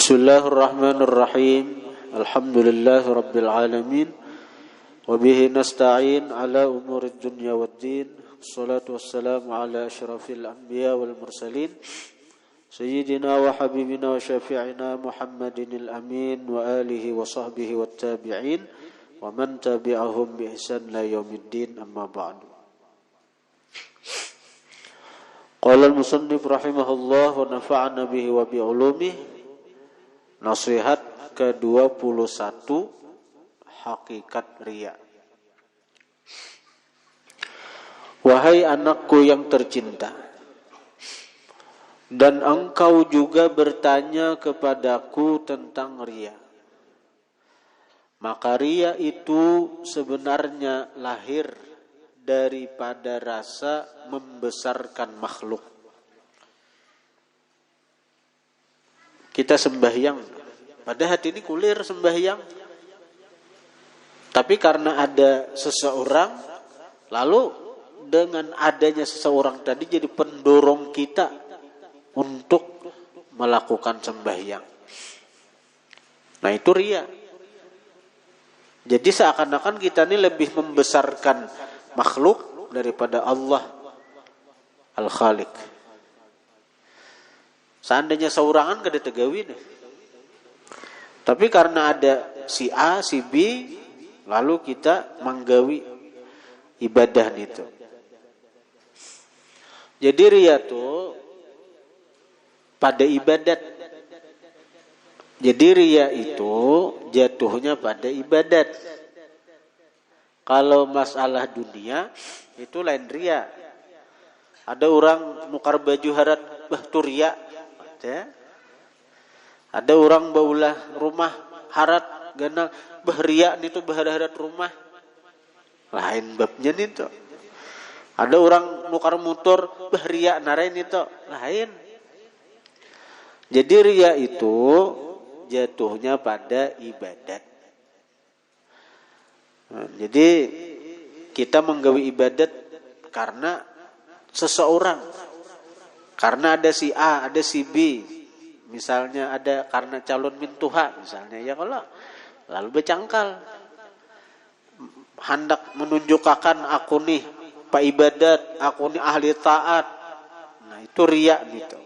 Bismillahirrahmanirrahim. Alhamdulillahirabbil alamin. Wa bihi nasta'in ala umurid dunya waddin. Wassalatu wassalamu ala asyrafil anbiya wal mursalin. Sayyidina wa habibina wa syafi'ina Muhammadinil amin wa alihi wa sahbihi wat tabi'in wa man tabi'ahum bi ihsan la yaumiddin, amma ba'du. Qala al-musannif rahimahullah wa nafa'ana bihi wa bi ulumihi. Nasihat ke-21, hakikat riya. Wahai anakku yang tercinta, dan engkau juga bertanya kepadaku tentang riya. Maka riya itu sebenarnya lahir daripada rasa membesarkan makhluk. Kita sembahyang, pada hati ini kulir sembahyang. Tapi karena ada seseorang, lalu dengan adanya seseorang tadi jadi pendorong kita untuk melakukan sembahyang. Nah itu riya. Jadi seakan-akan kita ini lebih membesarkan makhluk daripada Allah Al-Khaliq. Seandainya saurangan kada tegawin. Tapi karena ada si A, si B, lalu kita menggawi ibadah itu. Jadi riya itu pada ibadat. Jadi riya itu jatuhnya pada ibadat. Kalau masalah dunia itu lain riya. Ada orang nukar baju harat tuh riya. Ya. Ada orang baulah rumah harat ganal bahria itu baharat rumah. Lain babnya itu. Ada orang nukar motor bahria narain itu lain. Jadi riya itu jatuhnya pada ibadat. Nah, jadi kita menggawi ibadat karena seseorang. Karena ada si A, ada si B. Misalnya ada karena calon mintuha misalnya, ya kalau lalu bercangkal hendak menunjukkan aku nih pak ibadat, aku nih ahli taat. Nah itu riya gitu.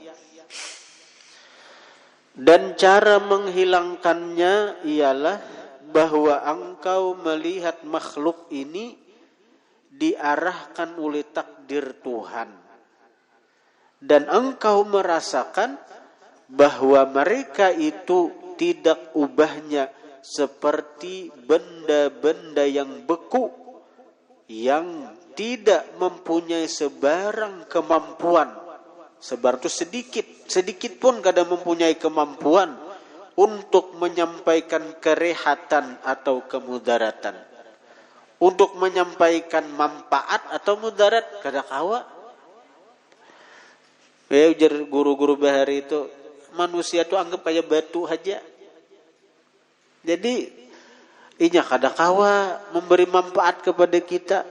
Dan cara menghilangkannya ialah bahwa engkau melihat makhluk ini diarahkan oleh takdir Tuhan. Dan engkau merasakan bahwa mereka itu tidak ubahnya seperti benda-benda yang beku, yang tidak mempunyai sebarang kemampuan. Sebar itu sedikit pun kada mempunyai kemampuan untuk menyampaikan kerehatan atau kemudaratan. Untuk menyampaikan manfaat atau mudarat kada kawa. Ujar guru-guru bahari itu, manusia itu anggap kayak batu aja. Jadi inya kada kawa memberi manfaat kepada kita,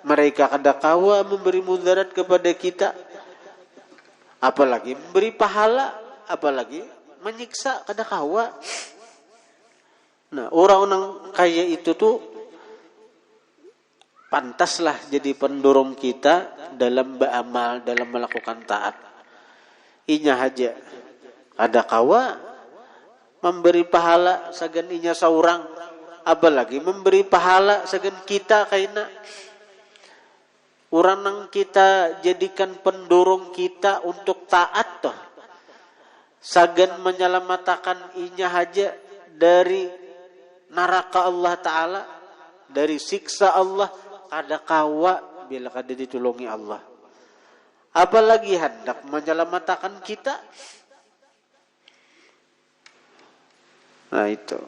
mereka kada kawa memberi mudarat kepada kita, apalagi memberi pahala, apalagi menyiksa kada kawa. Nah orang-orang kayak itu tuh pantaslah jadi pendorong kita dalam beramal, dalam melakukan taat. Inya haja ada kawa memberi pahala sagan inya saurang, apalagi memberi pahala sagan kita kaina orang nang kita jadikan pendorong kita untuk taat toh sagan menyelamatkan inya haja dari neraka Allah Ta'ala, dari siksa Allah, ada kawa bila kada ditolongi Allah. Apalagi hendak menyelamatkan kita. Nah itu.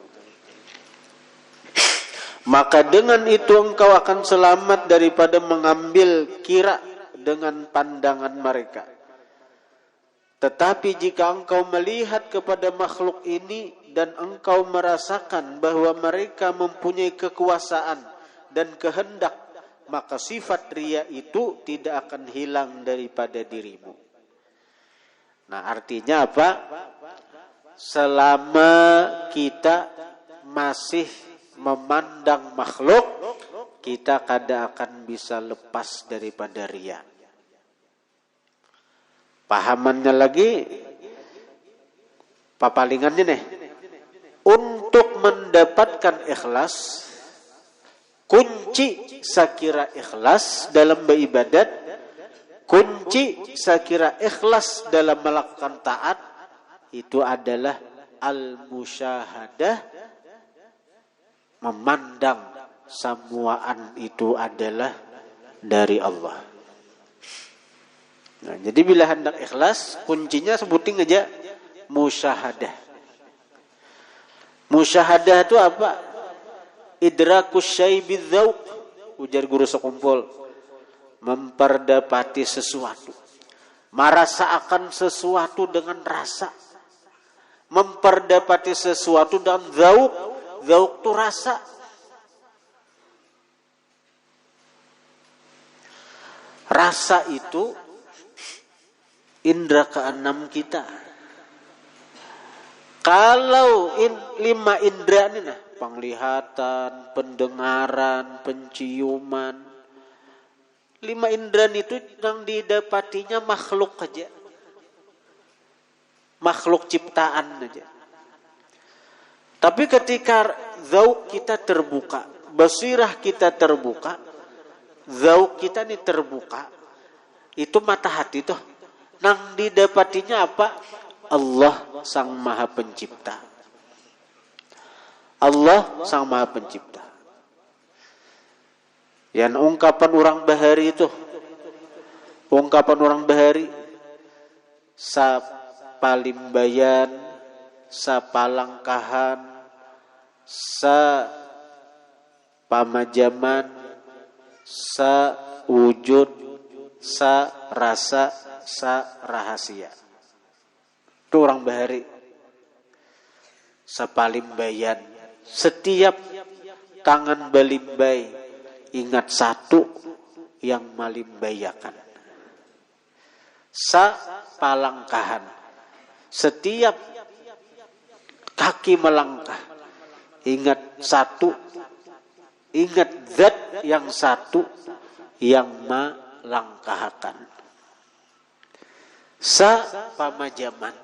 Maka dengan itu engkau akan selamat daripada mengambil kira dengan pandangan mereka. Tetapi jika engkau melihat kepada makhluk ini dan engkau merasakan bahwa mereka mempunyai kekuasaan dan kehendak, maka sifat riya itu tidak akan hilang daripada dirimu. Nah artinya apa? selama kita masih memandang makhluk, kita kada akan bisa lepas daripada riya. Pahamannya lagi, papalingannya nih, untuk mendapatkan ikhlas, kunci sakira ikhlas dalam beribadat, kunci sakira ikhlas dalam melakukan taat, itu adalah al-musyahadah, memandang semuaan itu adalah dari Allah. Nah, jadi bila hendak ikhlas, kuncinya sebutin aja musyahadah. Musyahadah itu apa? Idrakus syai bidzauq, ujar guru sekumpul. Memperdapati sesuatu, merasakan sesuatu dengan rasa. Memperdapati sesuatu dengan dzauq. Dzauq itu rasa. Rasa itu indra keenam kita. Kalau 5 indra ini nah, penglihatan, pendengaran, penciuman, 5 indra itu yang didapatinya makhluk aja, makhluk ciptaan aja. Tapi ketika dzauq kita terbuka, basirah kita terbuka, dzauq kita ini terbuka, itu mata hati tuh, nang didapatinya apa? Allah Sang Maha Pencipta. Allah Sang Maha Pencipta. Yang ungkapan orang bahari itu, ungkapan orang bahari, sa palimbayan, sa palangkahan, sa pamajaman, sa wujud, sa rasa, sa rahasia. Itu orang bahari. Sa palimbayan, setiap tangan balimbai ingat satu yang malimbayakan. Sa palangkahan, setiap kaki melangkah ingat satu, ingat zat yang satu yang melangkahkan. Sa pamajaman,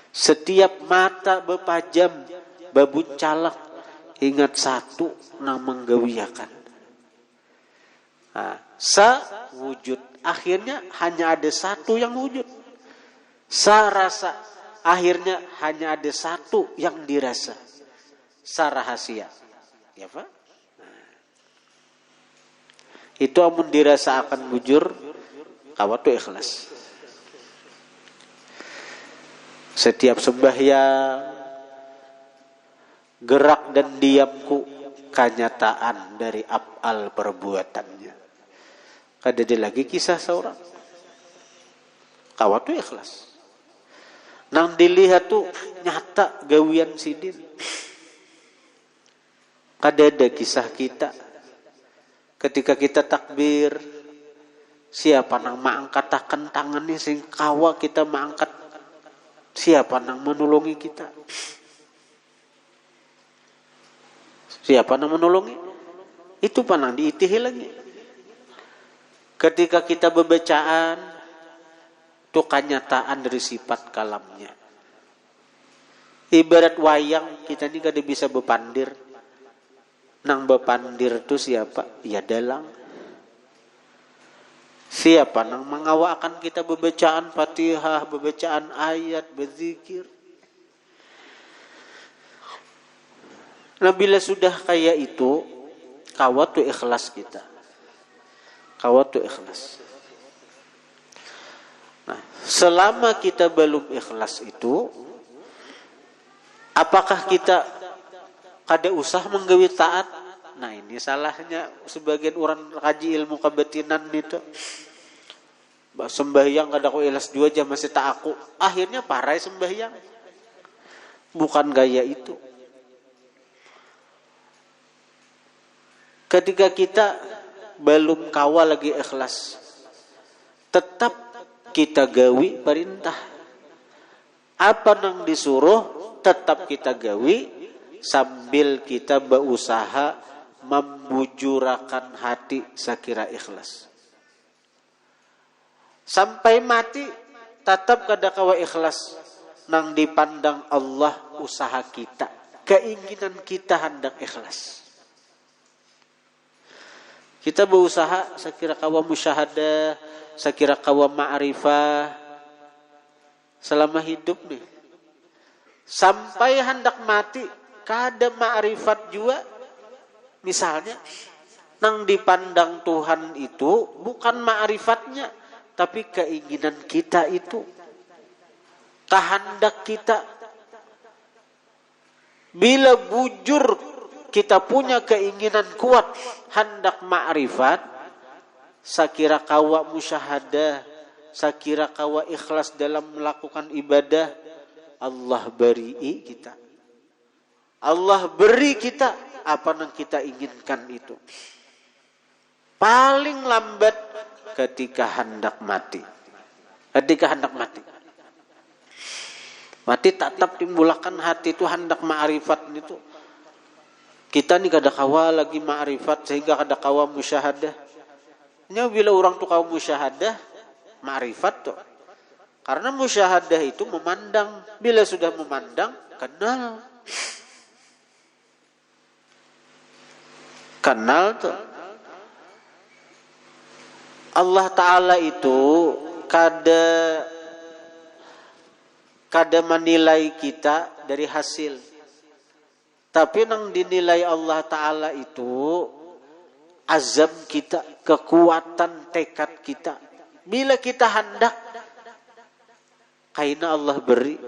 setiap mata bepajam babuncalak ingat satu yang menggawiakan. Nah, sa wujud, akhirnya hanya ada satu yang wujud. Sa rasa, akhirnya hanya ada satu yang dirasa. Sa rahasia, ya Pak? Nah, itu amun dirasa akan bujur, kawatu ikhlas. Setiap sembahyang, gerak dan diamku kenyataan dari af'al perbuatannya. Kada ada lagi kisah seorang. Kawatu ikhlas. Nang dilihat tuh nyata gawian sidin. Kada ada kisah kita. Ketika kita takbir, siapa nang maangkatakan tangannya sing kawa kita maangkat, siapa nang menolongi kita? Siapa nang menolongi? Itu panang diitihi lagi. Ketika kita bebacaan, itu kenyataan dari sifat kalamnya. Ibarat wayang, kita ini kada bisa bepandir. Nang bepandir itu siapa? Ya dalang. Siapa nang mengawakan kita bebacaan Fatihah, bebacaan ayat, berzikir. Nah bila sudah kayak itu, kawat tuh ikhlas kita. Kawat tuh ikhlas. Nah, selama kita belum ikhlas itu, apakah kita kada usah menggawi taat? Nah ini salahnya sebagian orang kaji ilmu kebatinan itu. Sembahyang kada ko ikhlas 2 jam masih tak aku. Akhirnya parai sembahyang. Bukan gaya itu. Ketika kita belum kawal lagi ikhlas, tetap kita gawi perintah. Apa nang disuruh tetap kita gawi sambil kita berusaha membujurakan hati sakira ikhlas. Sampai mati tetap kada kawa ikhlas nang dipandang Allah usaha kita, keinginan kita hendak ikhlas. Kita berusaha sakira kawa musyahadah, sakira kawa ma'rifah selama hidup nih. Sampai hendak mati kada ma'rifat juga. Misalnya nang dipandang Tuhan itu bukan ma'rifatnya, tapi keinginan kita itu, kehendak kita. Bila bujur kita punya keinginan kuat hendak ma'rifat, sakira kawa musyahadah, sakira kawa ikhlas dalam melakukan ibadah, Allah beri kita. Allah beri kita apa yang kita inginkan itu. Paling lambat ketika hendak mati. Ketika hendak mati. Mati tetap timbulkan hati itu hendak ma'rifat itu. Kita ni kada kawa lagi ma'rifat sehingga kada kawa musyahadah. Nya bila orang tu kawa musyahadah, ma'rifat tu. Karena musyahadah itu memandang. Bila sudah memandang, kenal. Kenal tu. Allah Ta'ala itu kada menilai kita dari hasil. Tapi nang dinilai Allah Ta'ala itu azam kita, kekuatan tekad kita. Bila kita hendak, kaina Allah beri.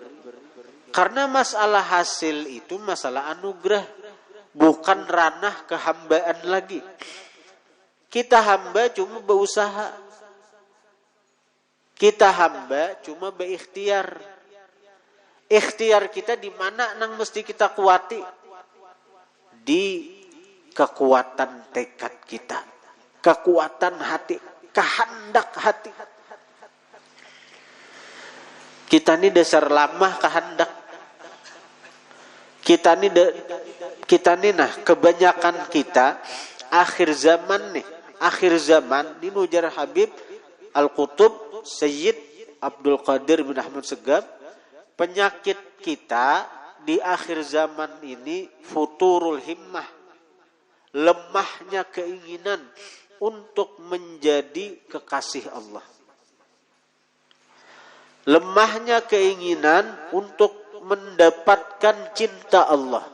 Karena masalah hasil itu masalah anugerah, bukan ranah kehambaan lagi. Kita hamba cuma berusaha. Kita hamba cuma berikhtiar. Ikhtiar kita di mana nang mesti kita kuati? Di kekuatan tekad kita, kekuatan hati, kehendak hati. Kita ini dasar lama kehendak. Kita ini nah kebanyakan kita akhir zaman nih, akhir zaman ini ujar Habib Al-Qutub Sayyid Abdul Qadir bin Ahmad Segaf, penyakit kita di akhir zaman ini futurul himmah, lemahnya keinginan untuk menjadi kekasih Allah, lemahnya keinginan untuk mendapatkan cinta Allah,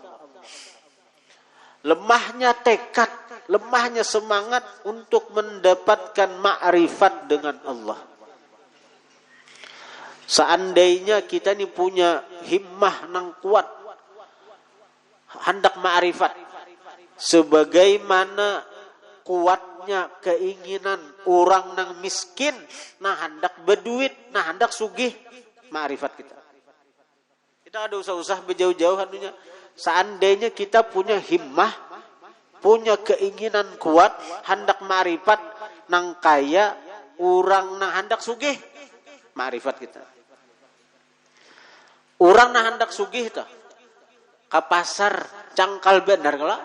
lemahnya tekad, lemahnya semangat untuk mendapatkan ma'rifat dengan Allah. Seandainya kita ni punya himmah nang kuat, hendak ma'rifat, sebagaimana kuatnya keinginan orang nang miskin, nah hendak berduit, nah hendak sugih, ma'rifat kita. Kita ada usah-usah berjauh-jauh anunya. Seandainya kita punya himmah, punya keinginan kuat, hendak ma'rifat, nang kaya orang nang hendak sugih, ma'rifat kita. Orang nah hendak sugih tuh ke pasar cangkal benar kala,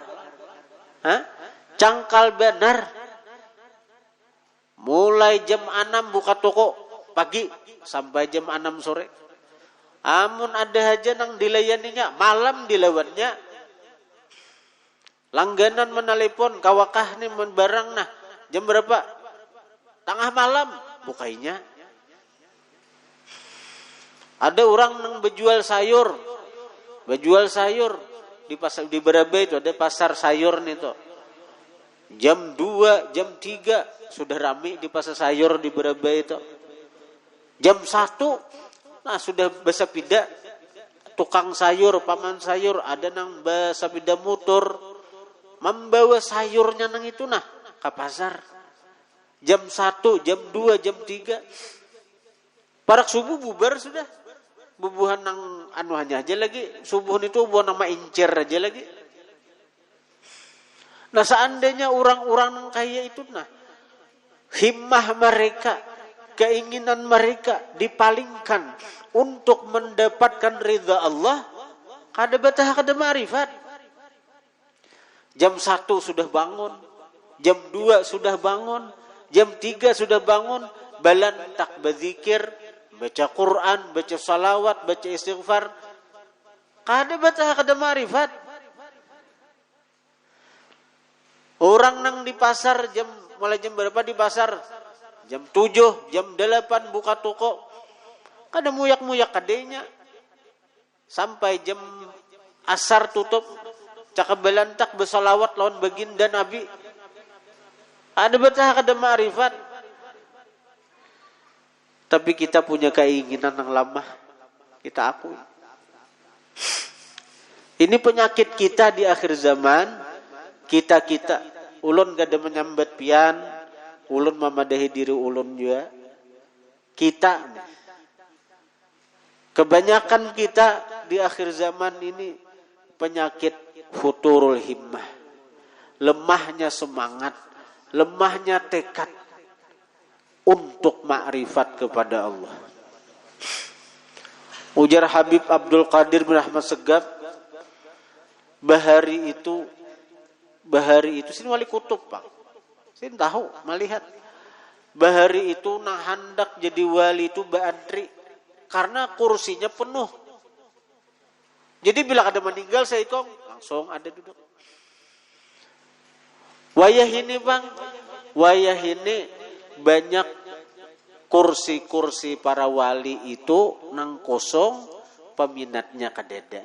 cangkal benar. Mulai jam 6 buka toko pagi sampai jam 6 sore. Amun ada aja nang dilayaninya malam dilewatnya. Langganan menelepon kawakah nih barang nah jam berapa? Tengah malam bukainya. Ada orang yang berjual sayur di pasar di Berabe itu ada pasar sayur nih tuh. Jam 2, jam 3 sudah ramai di pasar sayur di Berabe itu. Jam 1 nah sudah besapida tukang sayur, paman sayur, ada nang besapida motor membawa sayurnya nang itu nah ke pasar. Jam 1, jam 2, jam 3 parak subuh bubar sudah. Bubuhan nang anuannya aja lagi. Subuh itu buah nama incir aja lagi. Nah seandainya orang-orang yang kaya itu nah himmah mereka keinginan mereka dipalingkan untuk mendapatkan ridha Allah, kada betah kada ma'rifat. Jam 1 sudah bangun, jam 2 sudah bangun, jam 3 sudah bangun, balantak berzikir, baca Quran, baca salawat, baca istighfar. Kada betah kada ma'rifat. Orang nang di pasar mulai jam berapa di pasar? Jam 7, jam 8 buka toko. Kada muyak-muyak kadenya. Sampai jam asar tutup. Cakap belantak bersalawat lawan baginda Nabi. Ada betah kada ma'rifat. Tapi kita punya keinginan yang lama. Kita akui. Ini penyakit kita di akhir zaman. Kita ulun kada menyambat pian, ulun memadahi diri ulun juga. Kita kebanyakan kita di akhir zaman ini penyakit futurul himmah. Lemahnya semangat, lemahnya tekad untuk makrifat kepada Allah. Ujar Habib Abdul Qadir bin Ahmad Segaf, bahari itu sini wali kutub, Pak. Sini tahu, melihat. Bahari itu nah hendak jadi wali itu beantri karena kursinya penuh. Jadi bila ada meninggal saya ikong langsung ada duduk. Wayah ini, Bang. Wayah ini banyak kursi-kursi para wali itu nang kosong, peminatnya kadeda.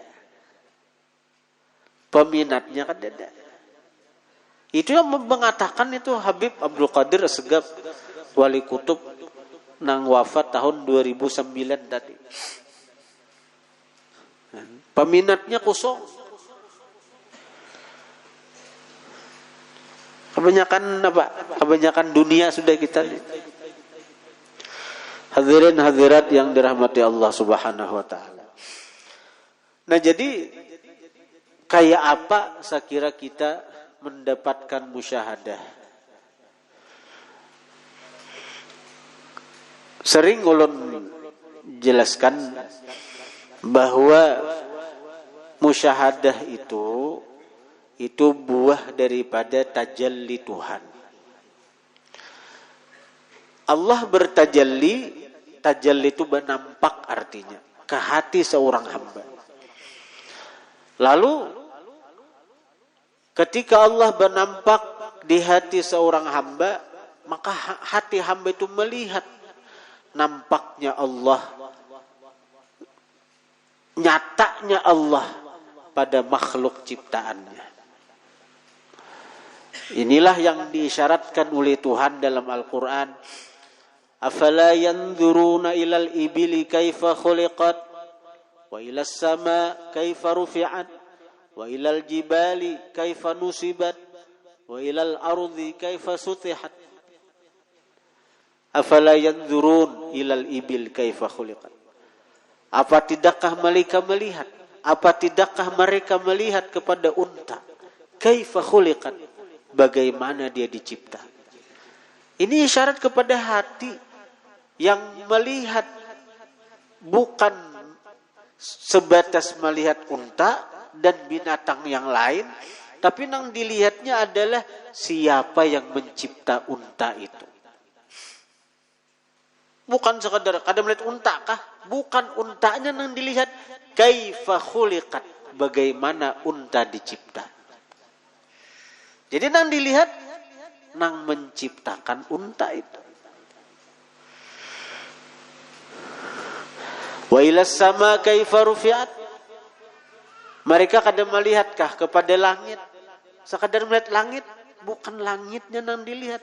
Peminatnya kadeda. Itu yang mengatakan itu Habib Abdul Qadir Segaf, wali kutub nang wafat tahun 2009 tadi. Peminatnya kosong. Kebanyakan dunia sudah kita lihat. Hadirin hadirat yang dirahmati Allah Subhanahu wa taala. Nah, jadi kayak apa sekira kita mendapatkan musyahadah? Sering ulun jelaskan bahwa musyahadah itu buah daripada tajalli Tuhan. Allah bertajalli, tajalli itu menampak artinya ke hati seorang hamba. Lalu ketika Allah menampak di hati seorang hamba, maka hati hamba itu melihat nampaknya Allah, nyatanya Allah pada makhluk ciptaannya. Inilah yang diisyaratkan oleh Tuhan dalam Al-Quran. Afala yanzuruna ilal ibili kaifa khuliqat wa ilas sama kaifa rufi'at wa ilal jibali kaifa nusibat wa ilal ardi kaifa sutihat. Afala yanzurun ilal ibil kaifa khuliqat. Apa tidakkah mereka melihat? Apa tidakkah mereka melihat kepada unta? Kaifa khuliqat. Bagaimana dia dicipta. Ini isyarat kepada hati yang melihat bukan sebatas melihat unta dan binatang yang lain, tapi yang dilihatnya adalah siapa yang mencipta unta itu. Bukan sekadar kada melihat unta kah? Bukan untanya yang dilihat, kaifa khuliqat, bagaimana unta dicipta. Jadi yang dilihat nang menciptakan unta itu. Wa ilas sama kaifa rufi'at. Mereka kada melihatkah kepada langit? Sekadar melihat langit, bukan langitnya yang dilihat.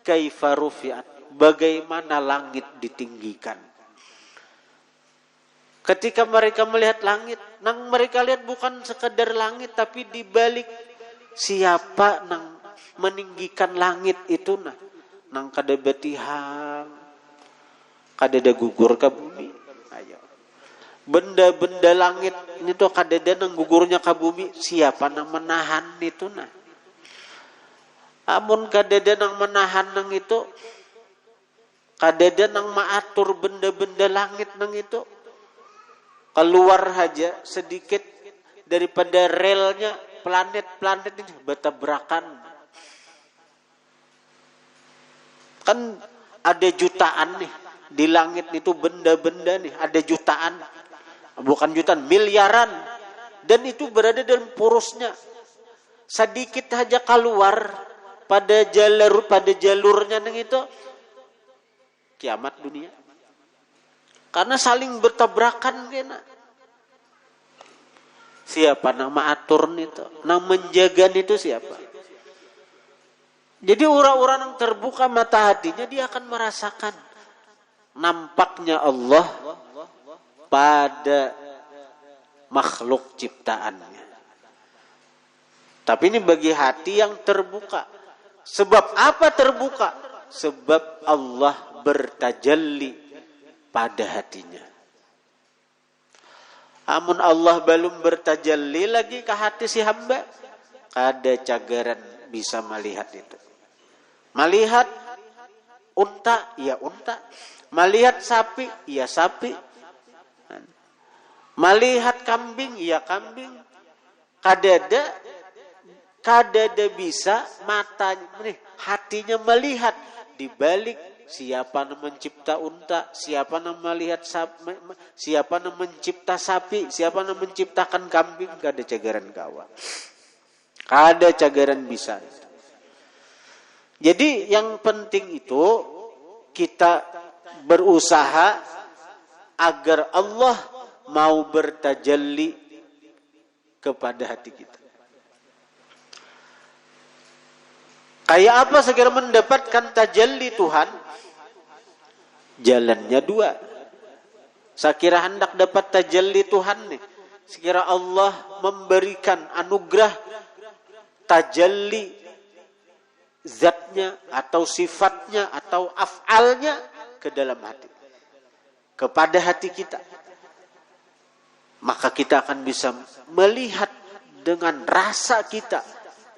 Kaifa rufi'at, bagaimana langit ditinggikan. Ketika mereka melihat langit, nang mereka lihat bukan sekadar langit, tapi di balik siapa nang meninggikan langit itu nang kada betihang, kada ada gugur ke bumi. Ayo. Benda-benda langit ini tuh kada ada nang gugurnya ke bumi, siapa nang menahan itu Amun kada ada nang menahan nang itu, kadada nang maatur benda-benda langit nang itu keluar aja sedikit daripada relnya planet-planet ini bertabrakan. Kan ada jutaan nih di langit itu benda-benda nih, ada jutaan, bukan jutaan, miliaran, dan itu berada dalam porosnya. Sedikit aja keluar pada jalurnya nang itu kiamat dunia. Karena saling bertabrakan kena. Siapa nama atur itu? Nama menjaga itu siapa? Jadi orang-orang yang terbuka mata hatinya dia akan merasakan nampaknya Allah pada makhluk ciptaannya. Tapi ini bagi hati yang terbuka. Sebab apa terbuka? Sebab Allah bertajalli pada hatinya. Amun Allah belum bertajalli lagi ke hati si hamba, kada cagaran bisa melihat itu. Melihat unta, ya unta. Melihat sapi, ya sapi. Melihat kambing, ya kambing. Kadada bisa matanya, hatinya melihat di balik siapa yang mencipta unta, siapa yang melihat sapi, siapa yang mencipta sapi, siapa yang menciptakan kambing, kada cagaran kawan. Kada cagaran bisa. Jadi yang penting itu kita berusaha agar Allah mau bertajalli kepada hati kita. Kayak apa segera mendapatkan tajalli Tuhan? Jalannya dua. Sekira hendak dapat tajalli Tuhan nih, sekira Allah memberikan anugerah tajalli zatnya atau sifatnya atau af'alnya ke dalam hati, kepada hati kita, maka kita akan bisa melihat dengan rasa kita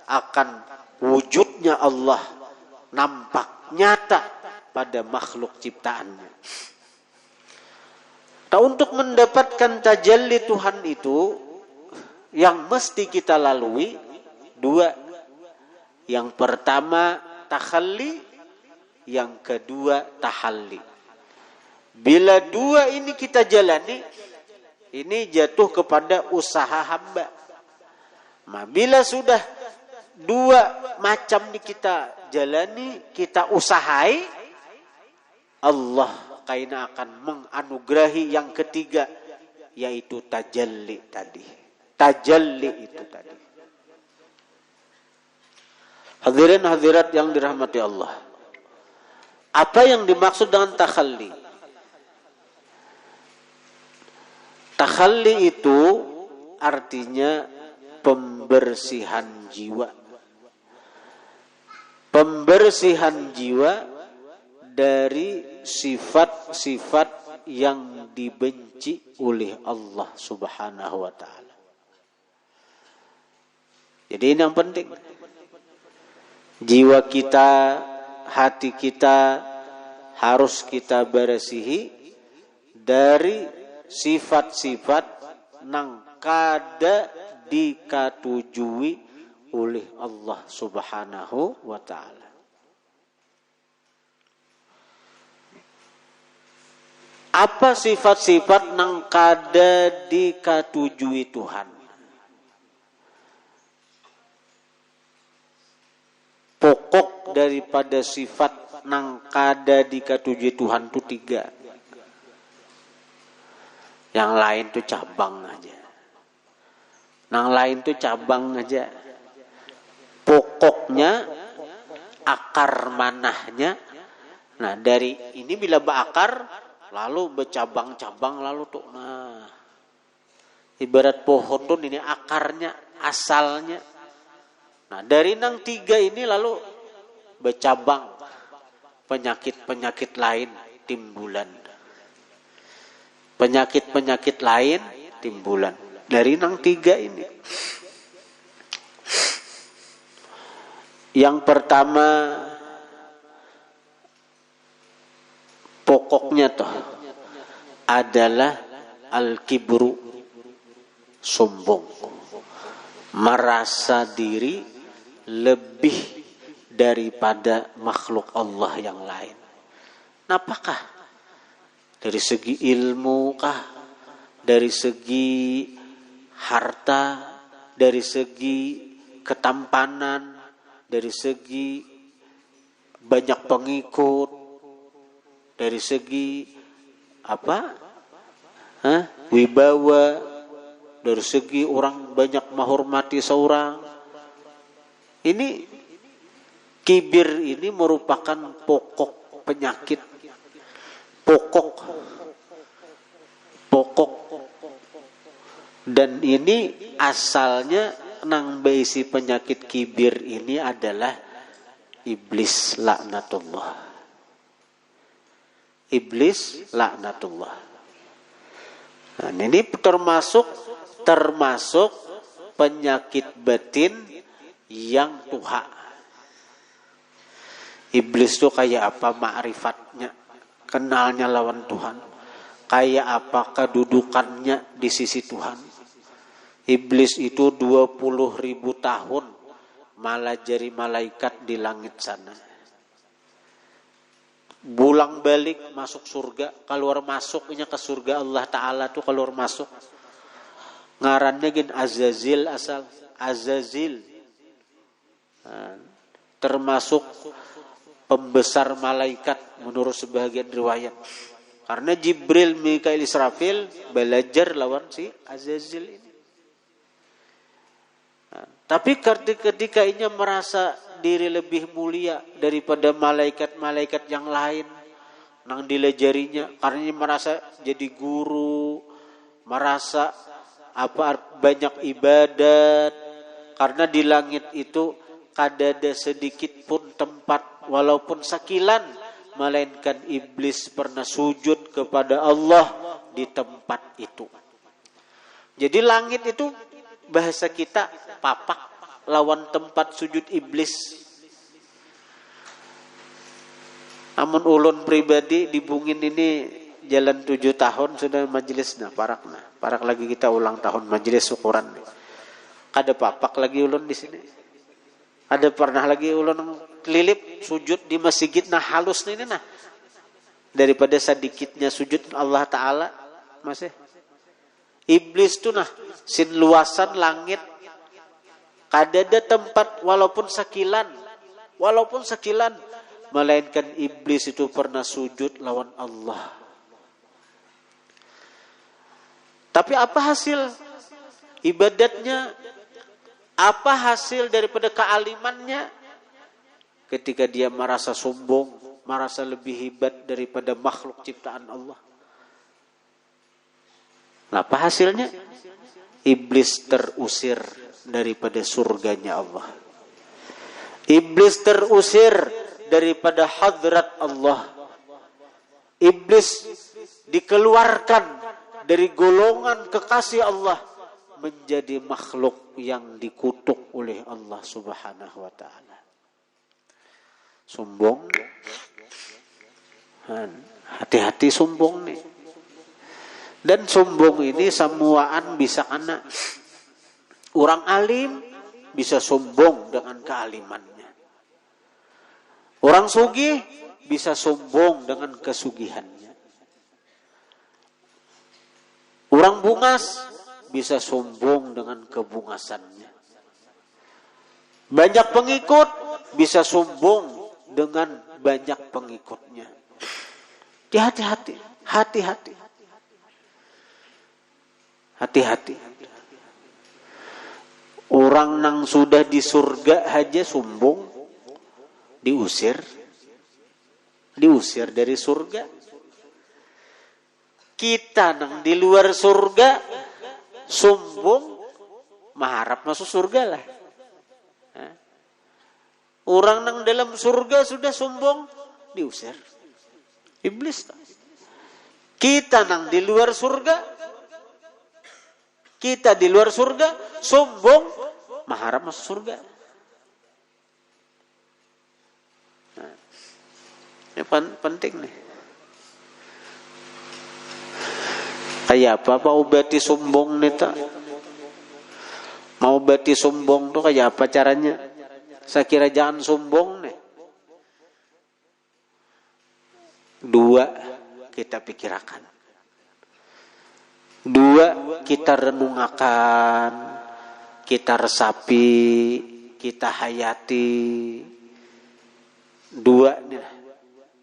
akan wujudnya Allah nampak nyata pada makhluk ciptaannya. Nah, untuk mendapatkan tajalli Tuhan itu yang mesti kita lalui dua. Yang pertama takhalli, yang kedua tahalli. Bila dua ini kita jalani, ini jatuh kepada usaha hamba. Nah, bila sudah dua macam ini kita jalani, kita usahai, Allah kaina akan menganugerahi yang ketiga, yaitu tajalli tadi. Tajalli itu tadi. Hadirin hadirat yang dirahmati Allah. Apa yang dimaksud dengan takhalli? Takhalli itu artinya pembersihan jiwa. Pembersihan jiwa dari sifat-sifat yang dibenci oleh Allah Subhanahu wa taala. Jadi ini yang penting. Jiwa kita, hati kita harus kita bersihi dari sifat-sifat nang kada dikatujui oleh Allah Subhanahu wa taala. Apa sifat-sifat nang kada dikatujui Tuhan? Pokok daripada sifat nang kada dikatujui Tuhan itu tiga. Yang lain itu cabang aja. Nang lain itu cabang aja. Pokoknya, akar manahnya. Nah, dari ini bila berakar, lalu bercabang-cabang, lalu tuh. Nah, ibarat pohon tuh ini akarnya, asalnya. Nah, dari nang tiga ini lalu bercabang. Penyakit-penyakit lain timbulan. Penyakit-penyakit lain timbulan. Dari nang tiga ini. Yang pertama pokoknya toh adalah al-kibru, sombong, merasa diri lebih daripada makhluk Allah yang lain. Apakah? Dari segi ilmu kah? Dari segi harta? Dari segi ketampanan? Dari segi banyak pengikut? Dari segi apa? Wibawa? Dari segi orang banyak menghormati seorang? Ini kibir ini merupakan pokok penyakit. Pokok dan ini asalnya nang beisi penyakit kibir ini adalah iblis laknatullah. Iblis laknatullah. Nah, ini termasuk penyakit batin yang tuha. Iblis itu kayak apa ma'rifatnya? Kenalnya lawan Tuhan. Kayak apa kedudukannya di sisi Tuhan. Iblis itu 20.000 tahun malah jadi malaikat di langit sana. Bulang balik masuk surga. Keluar masuknya ke surga Allah Ta'ala tuh keluar masuk. Ngarannya gin Azazil asal. Azazil. Nah, termasuk pembesar malaikat menurut sebagian riwayat. Karena Jibril, Mikail, Israfil belajar lawan si Azazil ini. Nah, tapi ketika ini merasa diri lebih mulia daripada malaikat-malaikat yang lain, nang dilejarinya, karena ini merasa jadi guru, merasa banyak ibadat, karena di langit itu kadada sedikit pun tempat walaupun sakilan melainkan iblis pernah sujud kepada Allah di tempat itu. Jadi langit itu bahasa kita papak lawan tempat sujud iblis. Amun ulun pribadi di Bungin ini jalan 7 tahun sudah majelis parak lagi kita ulang tahun majelis syukuran. Ada papak lagi ulun di sini. Ada pernah lagi ulun kelilip sujud di masjid halus ini daripada sedikitnya sujud Allah Ta'ala masih. Iblis tuh sin luasan langit kadada tempat walaupun sakilan melainkan iblis itu pernah sujud lawan Allah. Tapi apa hasil ibadatnya? Apa hasil daripada kealimannya? Ketika dia merasa sombong, merasa lebih hebat daripada makhluk ciptaan Allah. Apa hasilnya? Iblis terusir daripada surganya Allah. Iblis terusir daripada hadrat Allah. Iblis dikeluarkan dari golongan kekasih Allah menjadi makhluk yang dikutuk oleh Allah Subhanahu wa Ta'ala. Sombong. Hati-hati sombong nih. Dan sombong ini semuaan bisa kena. Orang alim bisa sombong dengan kealimannya. Orang sugih bisa sombong dengan kesugihannya. Orang bungas bisa sombong dengan kebungasannya. Banyak pengikut bisa sombong dengan banyak pengikutnya. Hati-hati. Orang nang sudah di surga aja sombong, diusir dari surga. Kita nang di luar surga sombong, mengharap masuk surga lah. Orang nang dalam surga sudah sombong, diusir. Iblis. Kita nang di luar surga, sombong, mengharap masuk surga. Ini penting nih. Kayak apa obati sombong nih tak? Mau obati sombong tuh kayak apa caranya? Saya kira jangan sombong nih. Dua kita pikirkan. Dua kita renungakan, kita resapi, kita hayati. Dua nih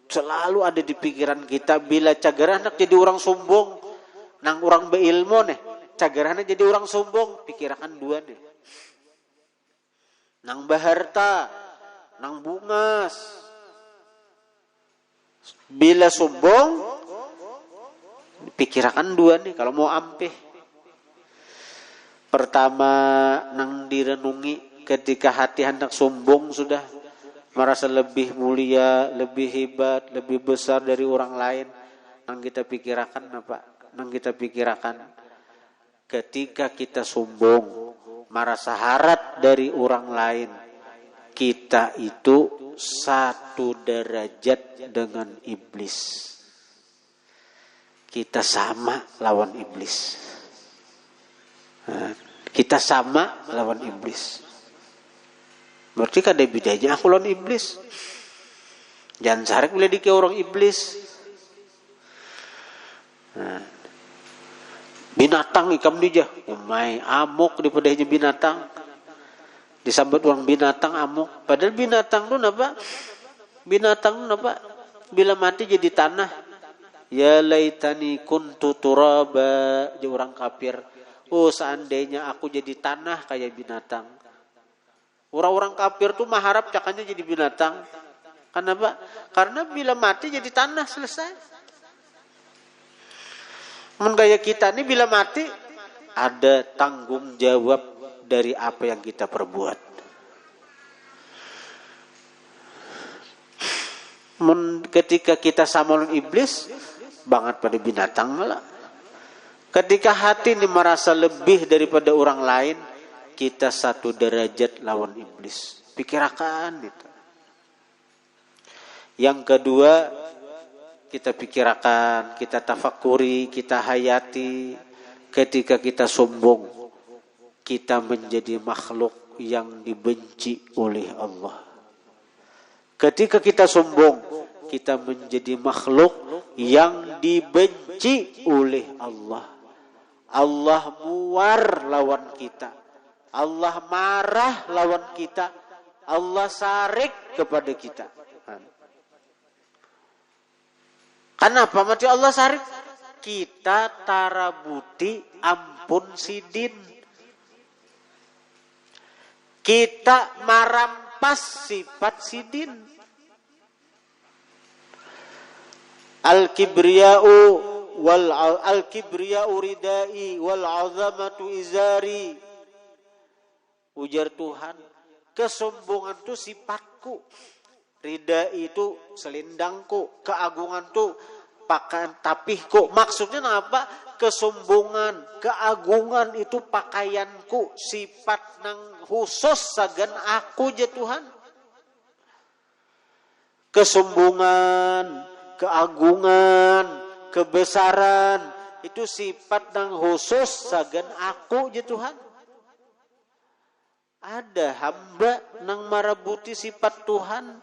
selalu ada di pikiran kita. Bila cagar anak jadi orang sombong, nang orang beilmu nih, cagar anak jadi orang sombong, pikirkan dua nih. Nang baharta, nang bungas. Bila sombong, pikirkan dua nih kalau mau ampeh. Pertama nang direnungi ketika hati hendak sombong sudah merasa lebih mulia, lebih hebat, lebih besar dari orang lain. Nang kita pikirkan apa? Nang kita pikirkan ketika kita sombong, merasa harat dari orang lain, kita itu satu derajat dengan iblis. Kita sama lawan iblis. Kita sama lawan iblis. Berarti kan ada bedanya aku lawan iblis. Jangan sarik boleh dikira orang iblis. Binatang ikam dia, umai amok di pedahnya binatang. Disambut orang binatang amok. Padahal binatang tu apa? Binatang tu apa? Bila mati jadi tanah. Ya laitani kuntu turaba, jadi orang kafir. Oh seandainya aku jadi tanah kayak binatang. Orang-orang kafir tuh mengharap cakanya jadi binatang. Kenapa? Karena bila mati jadi tanah, selesai. Gaya kita ini bila mati ada tanggung jawab dari apa yang kita perbuat. Ketika kita sama dengan iblis, banget pada binatang malah. Ketika hati ini merasa lebih daripada orang lain, kita satu derajat lawan iblis. Pikirkan itu. Yang kedua, kita pikirkan, kita tafakuri, kita hayati. Ketika kita sombong, kita menjadi makhluk yang dibenci oleh Allah. Ketika kita sombong, kita menjadi makhluk yang dibenci oleh Allah. Allah muar lawan kita. Allah marah lawan kita. Allah sarik kepada kita. Kenapa mati Allah sarik? Kita tarabuti ampun sidin. Kita marampas sifat sidin. Al-kibriya'u ridai wal 'azamatu izari. Ujar Tuhan, kesombongan itu sifatku. Ridai itu selendangku, keagungan itu pakaian tapihku. Maksudnya apa? Kesombongan, keagungan itu pakaianku, sifat nang khusus sagan aku je Tuhan. Kesombongan, keagungan, kebesaran itu sifat nang khusus sagan aku je Tuhan. Ada hamba nang marabuti sifat Tuhan,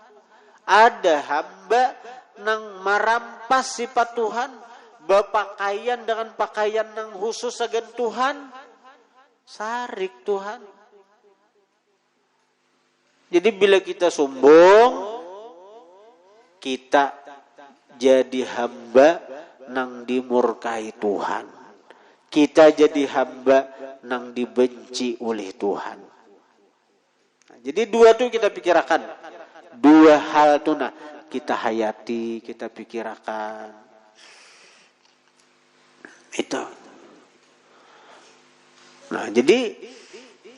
ada hamba nang marampas sifat Tuhan, berpakaian dengan pakaian nang khusus sagan Tuhan, sarik Tuhan. Jadi bila kita sombong, kita jadi hamba nang dimurkai Tuhan. Kita jadi hamba nang dibenci oleh Tuhan. Nah, jadi dua tuh kita pikirkan. Dua hal tuh nah kita hayati, kita pikirkan. Itu. Nah, jadi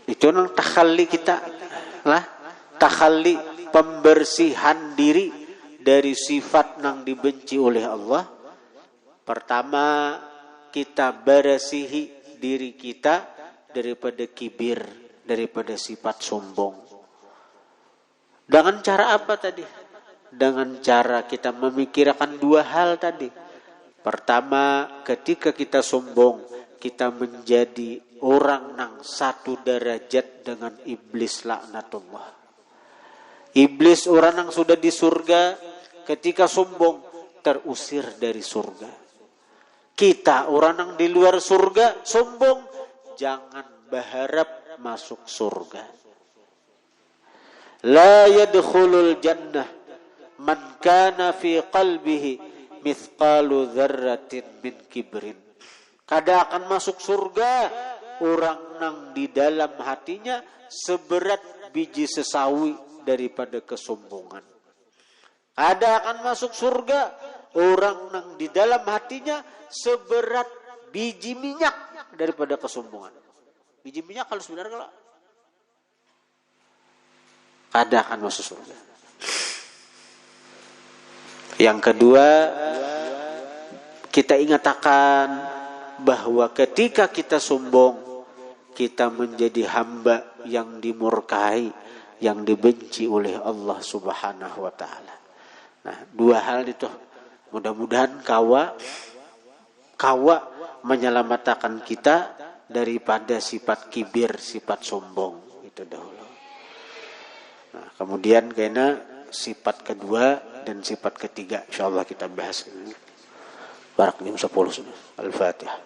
itu nang takhalli kita lah, takhalli pembersihan diri dari sifat nang dibenci oleh Allah. Pertama, kita bersihi diri kita daripada kibir, daripada sifat sombong. Dengan cara apa tadi? Dengan cara kita memikirkan dua hal tadi. Pertama, ketika kita sombong, kita menjadi orang nang satu derajat dengan iblis laknatullah. Iblis orang yang sudah di surga, ketika sombong terusir dari surga. Kita orang yang di luar surga sombong, jangan berharap masuk surga. La yadkhulul jannah man kana fi qalbihi mithqalu dzarratin min kibrin. Kada akan masuk surga orang yang di dalam hatinya seberat biji sesawi daripada kesombongan. Kada akan masuk surga orang yang di dalam hatinya seberat biji minyak daripada kesombongan. Biji minyak kalau sebenarnya kalau kada akan masuk surga. Yang kedua, kita ingatkan bahwa ketika kita sombong, kita menjadi hamba yang dimurkai, yang dibenci oleh Allah Subhanahu wa taala. Nah, dua hal itu mudah-mudahan kawa menyelamatkan kita daripada sifat kibir, sifat sombong itu dahulu. Nah, kemudian kena sifat kedua dan sifat ketiga insyaallah kita bahas. Barak 10 Al-Fatihah.